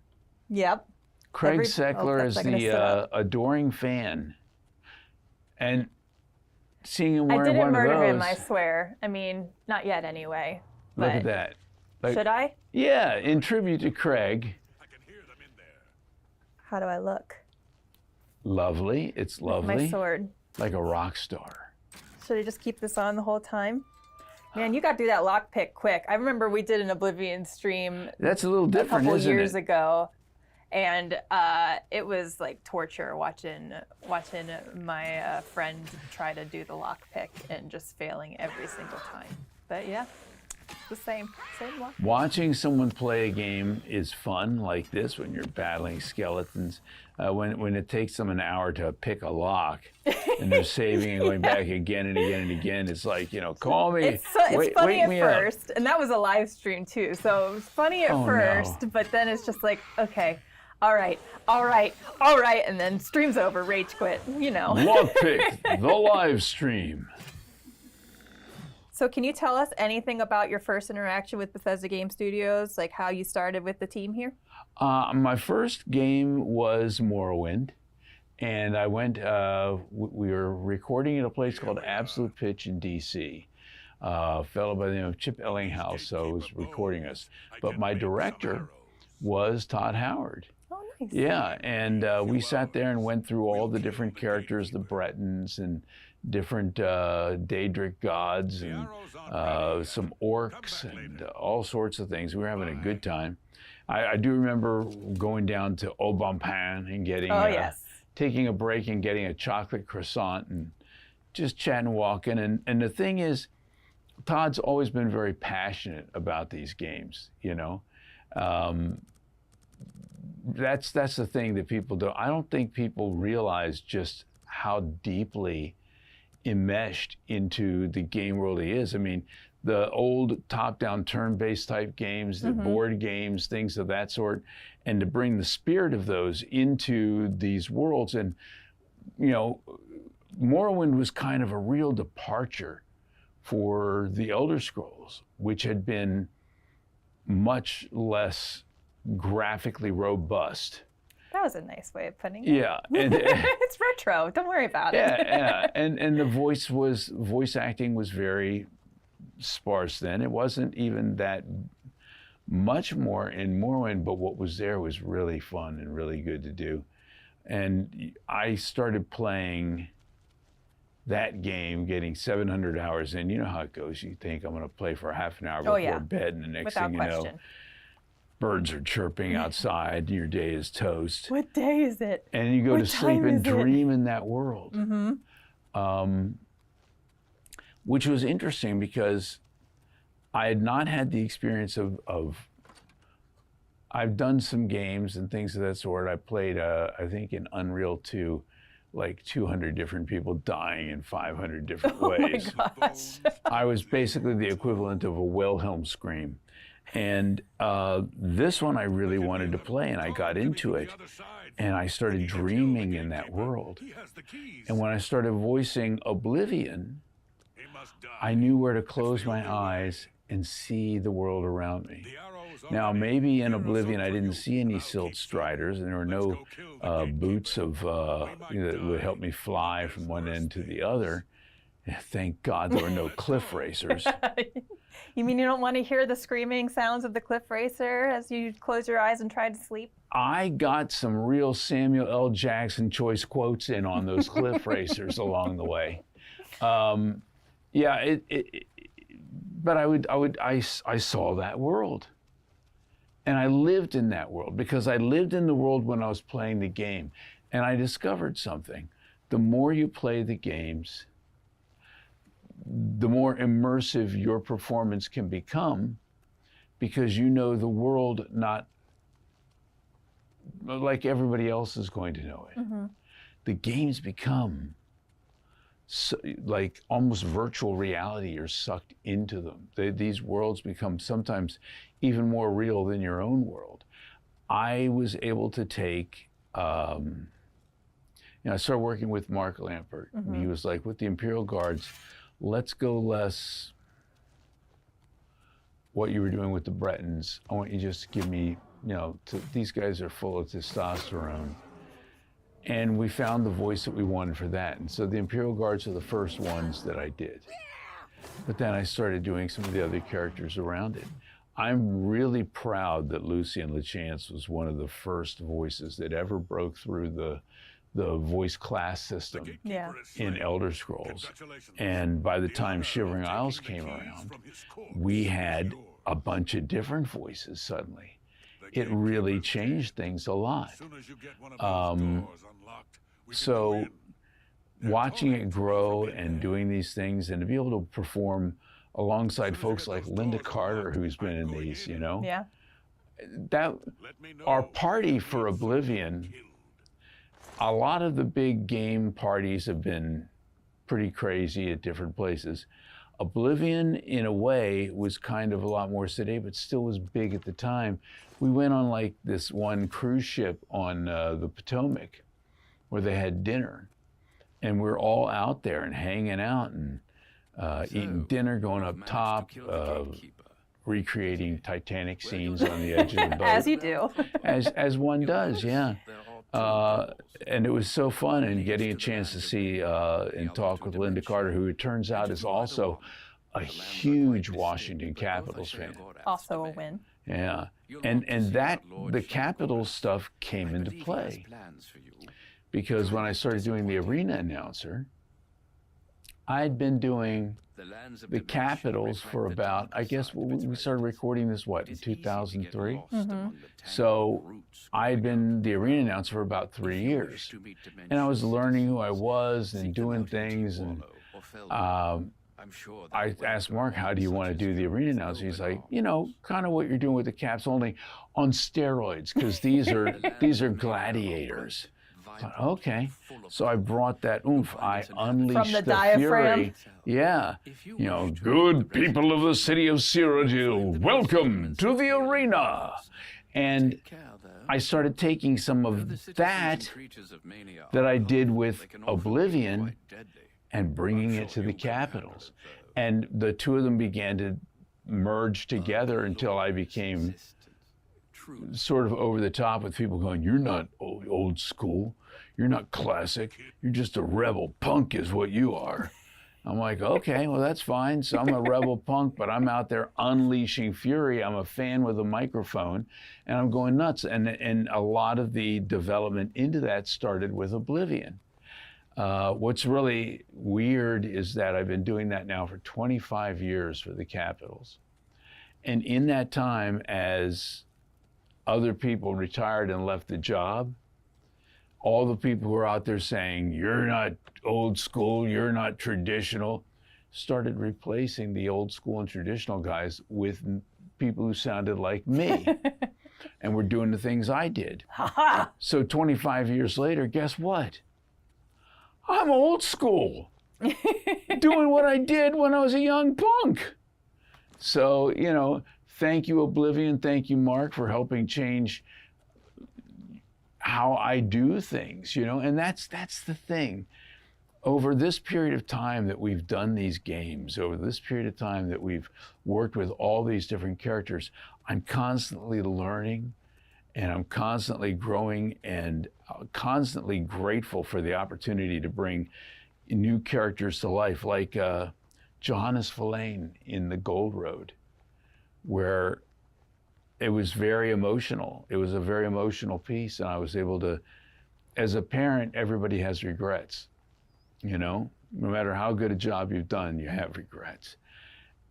Yep. Craig Seckler is the adoring fan. And seeing him wearing one of those... I didn't murder him, I swear. I mean, not yet anyway. Look at that. Like, should I? Yeah, in tribute to Craig. How do I look? Lovely. It's lovely. My sword. Like a rock star. Should I just keep this on the whole time? Man, you got to do that lockpick quick. I remember we did an Oblivion stream. That's a little different, isn't it? A couple isn't years it? ago, and it was like torture watching my friend try to do the lockpick and just failing every single time. But yeah, the same luck. Watching someone play a game is fun, like this, when you're battling skeletons. When it takes them an hour to pick a lock, and they're saving and going back again and again and again, it's like, call me. It's funny at first, and that was a live stream too, so it was funny at first, but then it's just like, okay, all right, and then stream's over, rage quit, Lockpick, the live stream. So can you tell us anything about your first interaction with Bethesda Game Studios, like how you started with the team here? My first game was Morrowind, and I went, we were recording at a place called Absolute Pitch in DC. A fellow by the name of Chip Ellinghouse was recording us. But my director was Todd Howard. Oh, Nice. Yeah, and we sat there and went through all the different characters, the Bretons and different Daedric gods and some orcs and all sorts of things. We were having a good time. I do remember going down to Oblivion and getting, taking a break and getting a chocolate croissant and just chatting, walking. And the thing is, Todd's always been very passionate about these games, you know. That's the thing that people don't. I don't think people realize just how deeply enmeshed into the game world he is. I mean, the old top-down turn-based type games, the board games, things of that sort, and to bring the spirit of those into these worlds. And, you know, Morrowind was kind of a real departure for the Elder Scrolls, which had been much less graphically robust. That was a nice way of putting it. Yeah. And, it's retro. Don't worry about it. Yeah. And the voice acting was very sparse then. It wasn't even that much more in Morrowind, but what was there was really fun and really good to do. And I started playing that game, getting 700 hours in. You know how it goes. You think, I'm going to play for half an hour before bed, and the next thing you know, birds are chirping outside, and your day is toast. What day is it? And you go to sleep and dream in that world. Which was interesting because I had not had the experience of I've done some games and things of that sort. I played, I think in Unreal 2, like 200 different people dying in 500 different ways. Oh my gosh. I was basically the equivalent of a Wilhelm scream. And this one I really wanted to play, and I got into it, and I started dreaming in that world. And when I started voicing Oblivion, I knew where to close my eyes and see the world around me. Now, maybe in Oblivion I didn't see any silt striders, and there were no boots of that would help me fly from one end to the other. Thank God there were no cliff racers. You mean you don't want to hear the screaming sounds of the cliff racer as you close your eyes and try to sleep? I got some real Samuel L. Jackson choice quotes in on those cliff racers along the way. Yeah, but I saw that world. And I lived in that world because I lived in the world when I was playing the game. And I discovered something. The more you play the games, the more immersive your performance can become because you know the world not like everybody else is going to know it. The games become so, like almost virtual reality. You're sucked into them. These worlds become sometimes even more real than your own world. I was able to take, I started working with Mark Lampert. And he was like, with the Imperial Guards, let's go less what you were doing with the Bretons. I want you just to give me, these guys are full of testosterone. And we found the voice that we wanted for that. And so the Imperial Guards are the first ones that I did. But then I started doing some of the other characters around it. I'm really proud that Lucien Lachance was one of the first voices that ever broke through the voice class system in Elder Scrolls. And by the time Shivering Isles came around, we had a bunch of different voices suddenly. It really changed things a lot. So watching it grow and doing these things and to be able to perform alongside folks like Linda Carter, who's been in these, that our party for Oblivion, a lot of the big game parties have been pretty crazy at different places. Oblivion, in a way, was kind of a lot more sedate, but still was big at the time. We went on like this one cruise ship on the Potomac where they had dinner. And we're all out there and hanging out and eating dinner, going up top, recreating Titanic scenes on the edge of the boat. As you do. As one does, yeah. And it was so fun, and getting a chance to see and talk with Linda Carter, who it turns out is also a huge Washington Capitals fan. Also a win. Yeah, And that, the capital stuff came into play. Because when I started doing the arena announcer, I'd been doing the capitals for about, I guess we started recording this, what, in 2003? So I'd been the arena announcer for about 3 years. And I was learning who I was and doing things. And I asked Mark, how do you want to do the arena announcer? He's like, you know, kind of what you're doing with the Caps, only on steroids, because these are gladiators. I thought, okay. So I brought that oomph. I unleashed From the fury. Yeah. You know, good people of the city of Cyrodiil, welcome to the arena. And I started taking some of that I did with Oblivion and bringing it to the capitals. And the two of them began to merge together until I became sort of over the top with people going, you're not old school, you're not classic, you're just a rebel punk is what you are. I'm like, okay, well, that's fine. So I'm a rebel punk, but I'm out there unleashing fury. I'm a fan with a microphone, and I'm going nuts. And a lot of the development into that started with Oblivion. What's really weird is that I've been doing that now for 25 years for the Capitals. And in that time, as other people retired and left the job, all the people who are out there saying, you're not old school, you're not traditional, started replacing the old school and traditional guys with people who sounded like me and were doing the things I did. So 25 years later, guess what? I'm old school, doing what I did when I was a young punk. So, you know, thank you, Oblivion. Thank you, Mark, for helping change how I do things, you know, and that's the thing. Over this period of time that we've done these games, over this period of time that we've worked with all these different characters, I'm constantly learning and I'm constantly growing and constantly grateful for the opportunity to bring new characters to life, like Johannes Verlaine in The Gold Road, where it was very emotional. It was a very emotional piece, and I was able to, as a parent, everybody has regrets, you know? No matter how good a job you've done, you have regrets.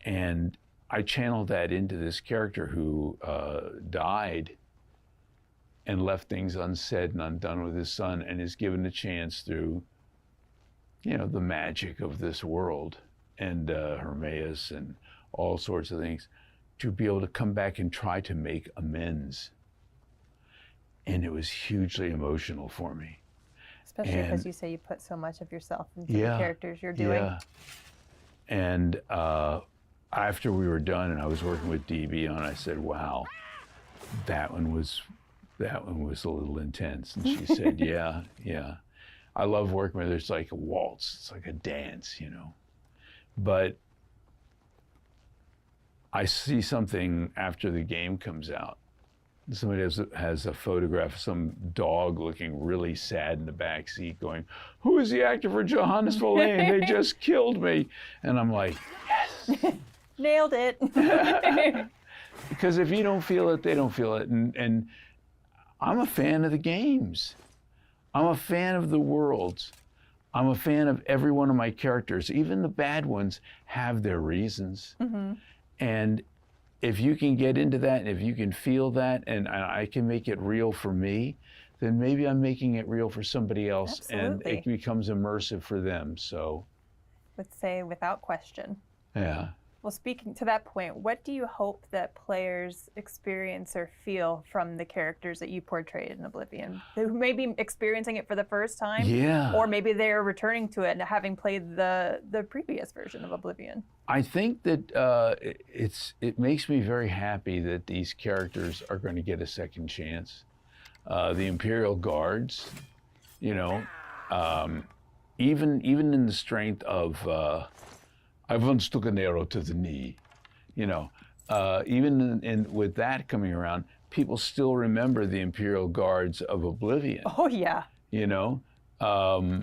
And I channeled that into this character who died and left things unsaid and undone with his son, and is given a chance through, you know, the magic of this world and Hermaeus and all sorts of things, to be able to come back and try to make amends. And it was hugely emotional for me. Especially because you say you put so much of yourself into the characters you're doing. Yeah. And after we were done and I was working with DB on, I said, wow, that one was a little intense. And she said, yeah. I love working with her. It's like a waltz. It's like a dance, you know. But I see something after the game comes out. Somebody has a photograph of some dog looking really sad in the back seat going, who is the actor for Johannes Verlaine? They just killed me. And I'm like, yes. Nailed it. Because if you don't feel it, they don't feel it. And I'm a fan of the games. I'm a fan of the worlds. I'm a fan of every one of my characters. Even the bad ones have their reasons. Mm-hmm. And if you can get into that, and if you can feel that, and I can make it real for me, then maybe I'm making it real for somebody else. Absolutely. And it becomes immersive for them, so. Would say without question. Yeah. Well, speaking to that point, what do you hope that players experience or feel from the characters that you portrayed in Oblivion? Who may be experiencing it for the first time, or maybe they're returning to it and having played the previous version of Oblivion. I think that it makes me very happy that these characters are going to get a second chance. The Imperial Guards, you know, even in the strength of. I once took an arrow to the knee, you know. Even with that coming around, people still remember the Imperial Guards of Oblivion. Oh, yeah. You know? I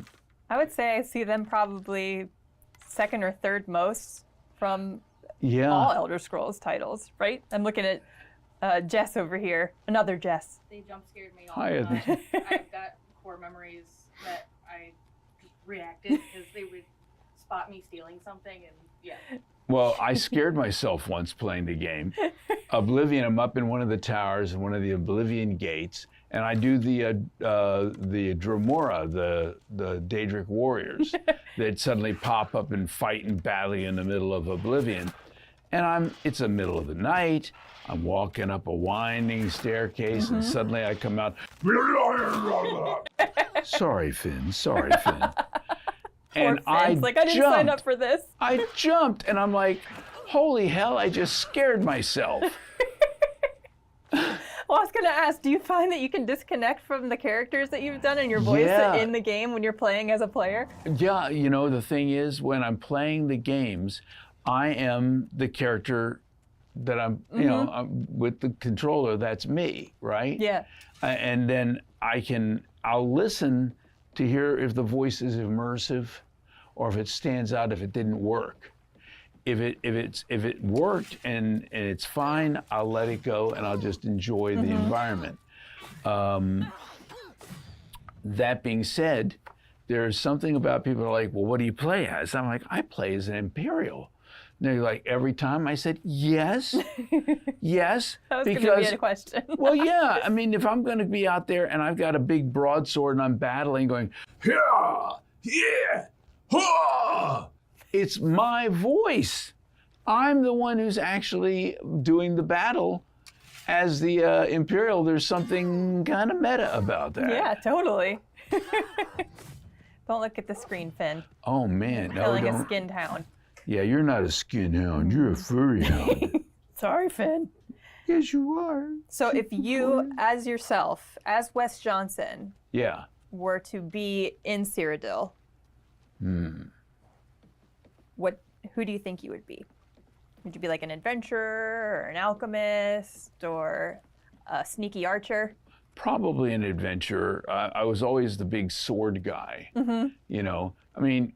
would say I see them probably second or third most from all Elder Scrolls titles, right? I'm looking at Jess over here. Another Jess. They jump scared me all Hi, the time. I've got core memories that I just reacted because they would spot me stealing something and yeah. Well, I scared myself once playing the game. Oblivion, I'm up in one of the towers in one of the Oblivion gates, and I do the Dremora, the Daedric warriors that suddenly pop up and fight and battle in the middle of Oblivion. And it's the middle of the night, I'm walking up a winding staircase, and suddenly I come out, sorry, Finn. And I didn't sign up for this. I jumped, and I'm like, holy hell, I just scared myself. Well, I was going to ask, do you find that you can disconnect from the characters that you've done and your voice in the game when you're playing as a player? Yeah, you know, the thing is, when I'm playing the games, I am the character that I'm, you know, I'm with the controller, that's me, right? Yeah. And then I'll listen to hear if the voice is immersive or if it stands out, if it didn't work. If it worked and it's fine, I'll let it go and I'll just enjoy the environment. That being said, there's something about people who are like, well, what do you play as? I'm like, I play as an Imperial. And they're like, every time I said, yes, yes. That was going to be a question. Well, yeah, I mean, if I'm going to be out there and I've got a big broadsword and I'm battling going, yeah, ha! It's my voice. I'm the one who's actually doing the battle. As the Imperial, there's something kind of meta about that. Yeah, totally. Don't look at the screen, Finn. Oh, man. You're killing a skinned hound. Yeah, you're not a skin hound. You're a furry hound. Sorry, Finn. Yes, you are. So if you, as yourself, as Wes Johnson, were to be in Cyrodiil, who do you think you would be? Would you be like an adventurer or an alchemist or a sneaky archer? Probably an adventurer. I was always the big sword guy. You know, I mean,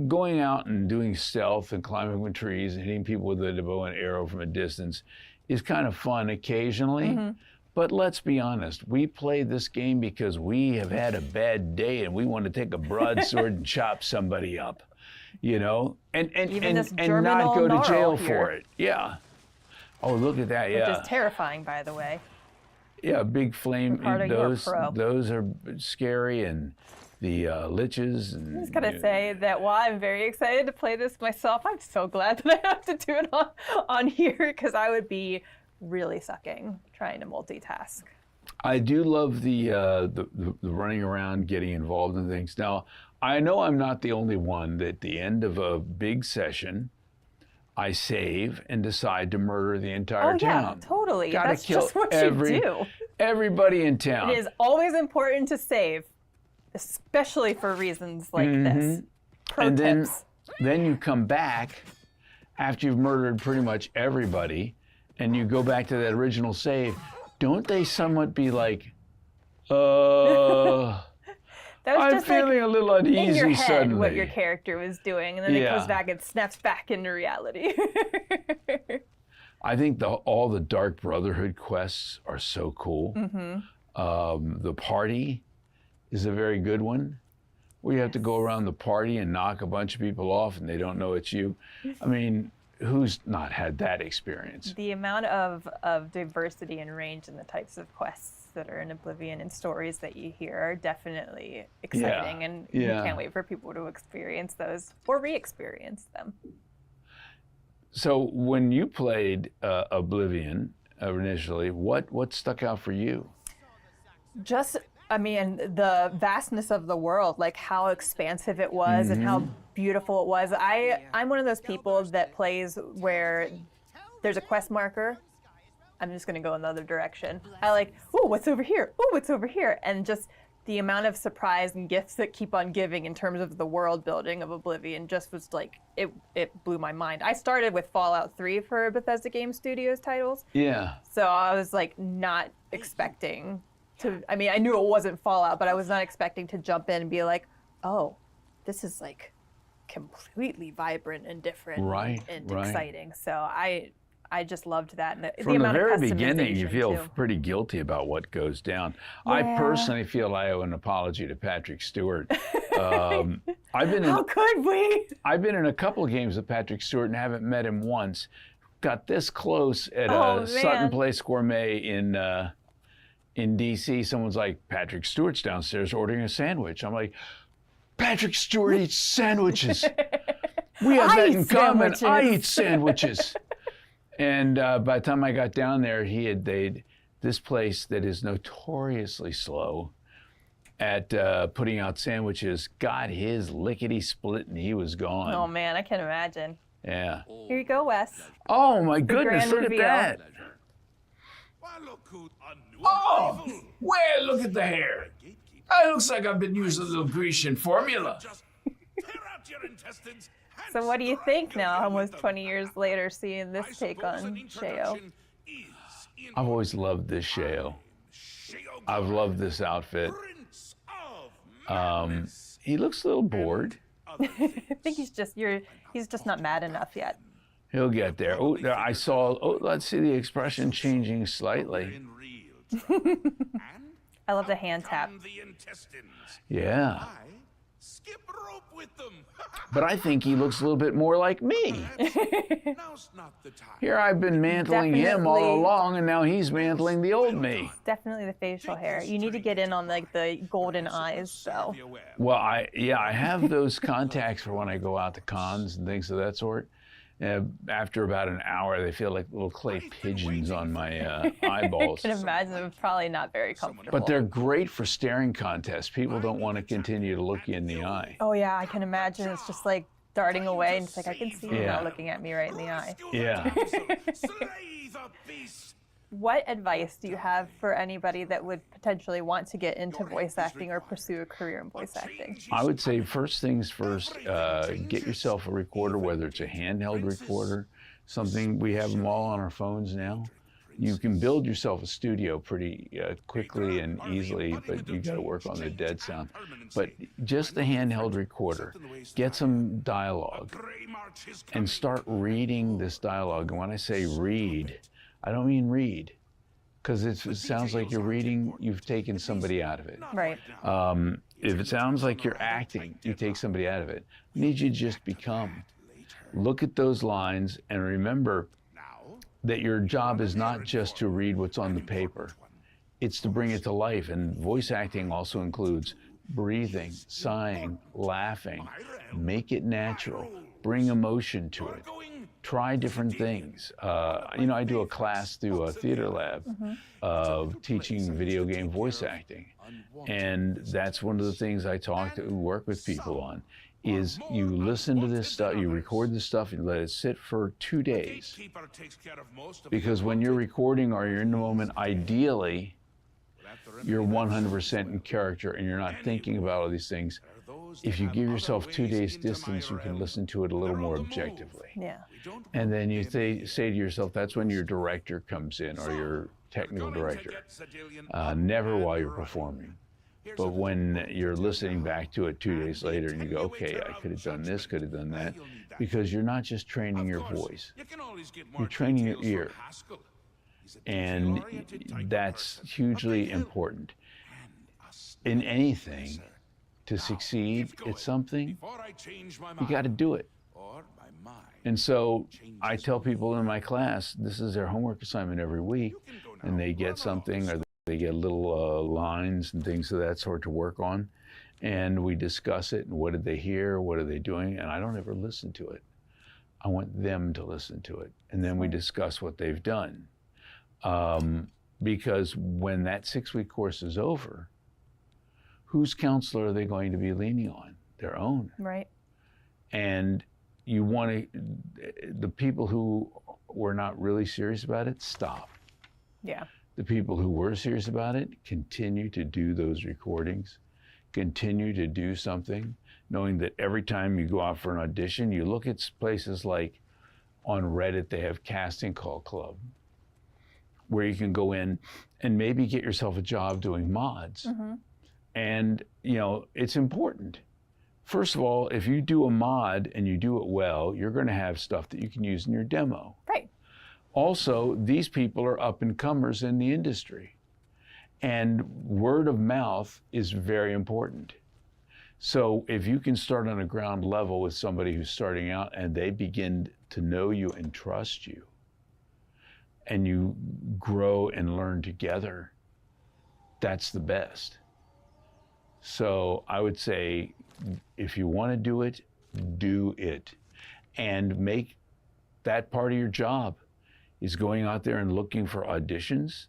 going out and doing stealth and climbing with trees and hitting people with a bow and arrow from a distance is kind of fun occasionally. But let's be honest, we play this game because we have had a bad day and we want to take a broadsword and chop somebody up, you know, and not go to jail for it. Yeah. Oh, look at that. Yeah. Which is terrifying, by the way. Yeah, big flame. Ricardo, those are scary, and the liches. And, I'm just gonna say that while I'm very excited to play this myself, I'm so glad that I have to do it on here because I would be really sucking trying to multitask. I do love the running around, getting involved in things. Now, I know I'm not the only one that at the end of a big session, I save and decide to murder the entire town. Yeah, totally. Gotta That's kill just what you do. Everybody in town. It is always important to save, especially for reasons like this. Pro tips. Then you come back after you've murdered pretty much everybody, and you go back to that original save. Don't they somewhat be like, I'm feeling a little uneasy in your head suddenly. What your character was doing, and then it goes back and snaps back into reality. I think all the Dark Brotherhood quests are so cool. The party is a very good one, where you have to go around the party and knock a bunch of people off, and they don't know it's you. I mean, who's not had that experience? The amount of diversity and range in the types of quests that are in Oblivion and stories that you hear are definitely exciting, and you can't wait for people to experience those or re-experience them. So when you played Oblivion initially, what stuck out for you? Just, I mean, the vastness of the world, like how expansive it was and how beautiful it was. I'm one of those people that plays where there's a quest marker. I'm just going to go in the other direction. I like, oh, what's over here? Oh, what's over here? And just the amount of surprise and gifts that keep on giving in terms of the world building of Oblivion just was like, it blew my mind. I started with Fallout 3 for Bethesda Game Studios titles. Yeah. So I was like not expecting to, I mean, I knew it wasn't Fallout, but I was not expecting to jump in and be like, oh, this is like completely vibrant and different and exciting. So I just loved that. And From the amount of very beginning, you customization, feel too. pretty guilty about what goes down. I Yeah. personally feel I owe an apology to Patrick Stewart. I've been How could we? I've been in a couple of games with Patrick Stewart and haven't met him once. Got this close at Oh, Sutton man. Place Gourmet in D.C. Someone's like, Patrick Stewart's downstairs ordering a sandwich. I'm like, Patrick Stewart eats sandwiches. We have that in common. I eat sandwiches. And by the time I got down there, they'd this place that is notoriously slow at putting out sandwiches got his lickety split and he was gone. Oh man, I can imagine. Yeah. Here you go, Wes. Oh my The goodness, grand look reveal. at that. Oh, well, look at the hair. It looks like I've been using a little Grecian formula. So what do you think now, almost 20 years later, seeing this take on Sheo? I've always loved this Sheo. I've loved this outfit. He looks a little bored. I think he's just not mad enough yet. He'll get there. Oh, there I saw. Oh, let's see the expression changing slightly. I love the hand tap. Yeah. But I think he looks a little bit more like me. Here I've been mantling him all Definitely. along, and now he's mantling the old me. Definitely the facial hair. You need to get in on like the golden eyes, though. Well, I have those contacts for when I go out to cons and things of that sort. After about an hour, they feel like little clay pigeons on my eyeballs. I can imagine them probably not very comfortable. But they're great for staring contests. People don't want to continue to look you in the eye. Oh yeah, I can imagine it's just like darting away, and it's like I can see you Yeah. now looking at me right in the eye. Yeah. What advice do you have for anybody that would potentially want to get into voice acting or pursue a career in voice acting? I would say first things first, get yourself a recorder, whether it's a handheld recorder, something, we have them all on our phones now. You can build yourself a studio pretty quickly and easily, but you got to work on the dead sound. But just the handheld recorder, get some dialogue and start reading this dialogue. And when I say read, I don't mean read, because it sounds like you're reading, you've taken somebody out of it. Right. If it sounds like you're acting, you take somebody out of it. I need you to just become. Look at those lines and remember that your job is not just to read what's on the paper. It's to bring it to life. And voice acting also includes breathing, sighing, laughing. Make it natural. Bring emotion to it. Try different things. I do a class through a theater lab of teaching video game voice acting. And that's one of the things I work with people on, is you listen to this stuff, you record this stuff, and let it sit for 2 days. Because when you're recording or you're in the moment, ideally, you're 100% in character and you're not thinking about all these things. If you give yourself 2 days distance, you can listen to it a little more objectively. Yeah. And then you say to yourself, that's when your director comes in, or your technical director. Never while you're performing. But when you're listening back to it 2 days later and you go, okay, I could have done this, could have done that. Because you're not just training your voice, you're training your ear. And that's hugely important. In anything, to succeed at something, you got to do it. And so I tell people in my class, this is their homework assignment every week, and they get something, or they get little lines and things of that sort to work on, and we discuss it, and what did they hear, what are they doing, and I don't ever listen to it. I want them to listen to it, and then we discuss what they've done. Because when that 6-week course is over, whose counselor are they going to be leaning on? Their own. Right. And you want to, the people who were not really serious about it, stop. Yeah. The people who were serious about it, continue to do those recordings, continue to do something, knowing that every time you go out for an audition, you look at places like on Reddit, they have Casting Call Club, where you can go in and maybe get yourself a job doing mods. And, it's important. First of all, if you do a mod and you do it well, you're going to have stuff that you can use in your demo. Right. Also, these people are up-and-comers in the industry. And word of mouth is very important. So if you can start on a ground level with somebody who's starting out and they begin to know you and trust you, and you grow and learn together, that's the best. So I would say, if you want to do it, do it. And make that part of your job is going out there and looking for auditions.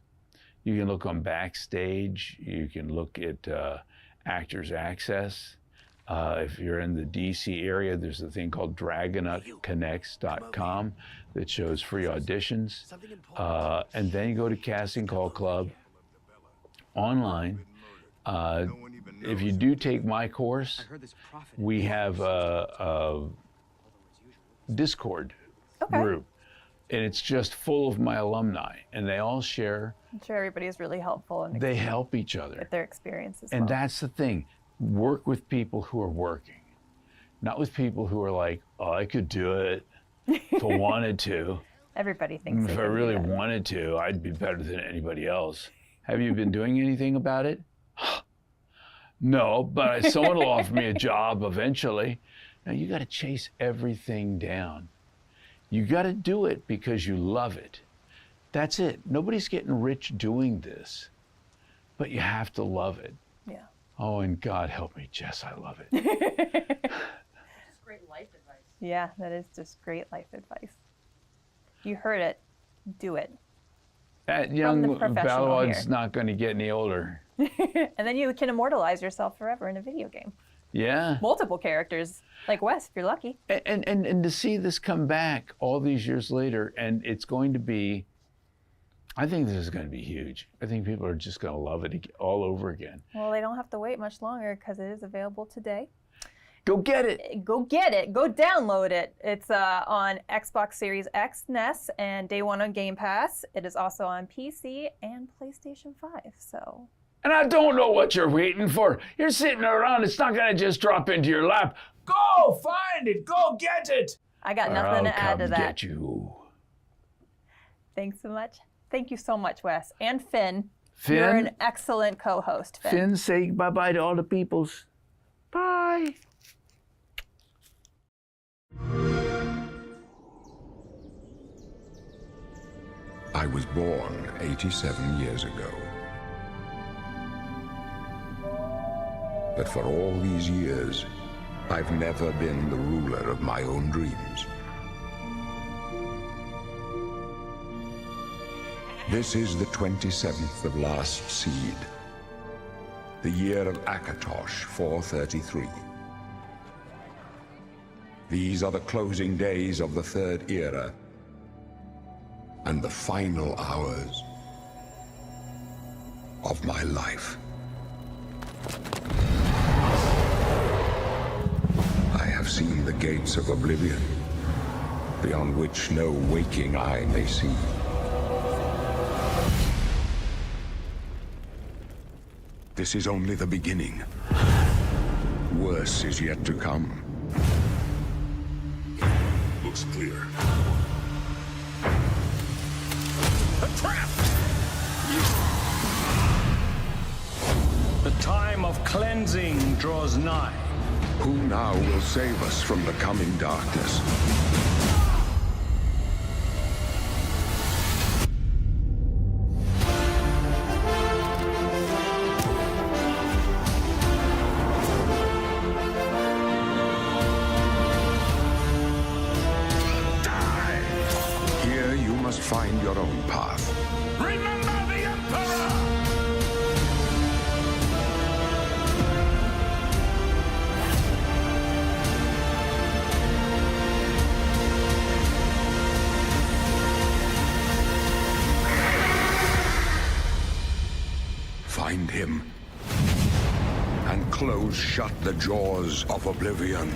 You can look on Backstage. You can look at Actors Access. If you're in the DC area, there's a thing called DragonutConnects.com that shows free auditions. And then you go to Casting Call Club online. If you do take my course, we have a Discord group, and it's just full of my alumni, and they all share. I'm sure everybody is really helpful. And they help each other with their experiences. And that's the thing. Work with people who are working, not with people who are like, oh, I could do it if I wanted to. Everybody thinks if I really wanted to, I'd be better than anybody else. Have you been doing anything about it? No, but someone will offer me a job eventually. Now you got to chase everything down. You got to do it because you love it. That's it. Nobody's getting rich doing this, but you have to love it. Yeah. Oh, and God help me, Jess, I love it. It's great life advice. Yeah, that is just great life advice. You heard it. Do it. That young Balrog's not going to get any older. And then you can immortalize yourself forever in a video game. Yeah. Multiple characters, like Wes, if you're lucky. And to see this come back all these years later, and it's going to be, I think this is going to be huge. I think people are just going to love it all over again. Well, they don't have to wait much longer because it is available today. Go get it. Go get it. Go download it. It's on Xbox Series X, NES, and day one on Game Pass. It is also on PC and PlayStation 5, so... And I don't know what you're waiting for. You're sitting around. It's not going to just drop into your lap. Go find it. Go get it. I got nothing to add to that. I'll get you. Thanks so much. Thank you so much, Wes. And Finn. Finn? You're an excellent co-host, Finn. Finn, say bye-bye to all the peoples. Bye. I was born 87 years ago. But for all these years, I've never been the ruler of my own dreams. This is the 27th of Last Seed, the year of Akatosh 433. These are the closing days of the Third Era and the final hours of my life. I have seen the gates of Oblivion, beyond which no waking eye may see. This is only the beginning. Worse is yet to come. Looks clear. A trap! The time of cleansing draws nigh. Who now will save us from the coming darkness? Here you must find your own path. Remember the Emperor! Find him and close shut the jaws of Oblivion.